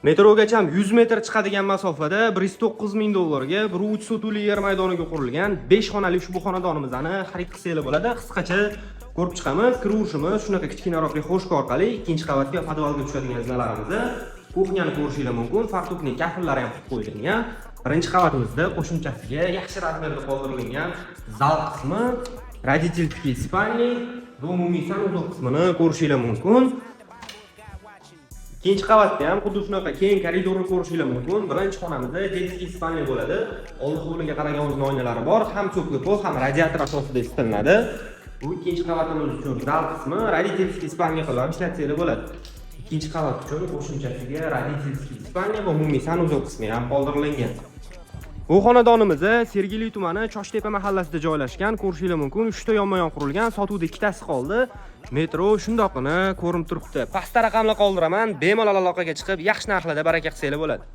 Metrogacha 100 metr chiqadigan masofada 109 ming dollarga bir uch sotuvli yer maydoniga qurilgan 5 xonali ushbu xonadonimizni xarid qilsangiz bo'ladi. Qisqacha ko'rib chiqamiz. Kiruvishimiz shunaqa kichkinaroq xo'shka orqali ikkinchi qavatga podvalga tushadigan zinalarimizni, kuxnyani ko'rishingiz mumkin. Fartuqning kafllari ham qilib qo'yilgan. Birinchi qavatimizda qo'shimchasiga yaxshi razmerda qoldirilgan zal qismi, родительский спальня va umumiy sanuzoq qismini ko'rishingiz mumkin. Ikkinchi qavatda ham xuddi shunaqa keng koridorni ko'rishingiz mumkin. Birinchi xonamizda детский spalnya bo'ladi. Old hovliga qaragan o'zning oynalari bor, ham cho'pli pol, ham radiator asosida isitilinadi. Bu ikkinchi qavatimiz uchun zal qismi, родительский spalnya qilib ishlatsangiz bo'ladi. Ikkinchi qavat uchun qo'shimchasiga родительский spalnya va umumiy sanuzoq qismi ham qoldirilgan. Bu xonadonimiz Sergeli tumani Choshtepa mahallasida joylashgan. Ko'rishingiz mumkin, 3 ta yonma-yon qurilgan, sotuvda ikkitasi qoldi. Metro shundoqini ko'rinib turibdi. Pastda raqamlar qoldiraman, bemalol aloqaga chiqib, yaxshi narxlarda baraka qilsangiz bo'ladi.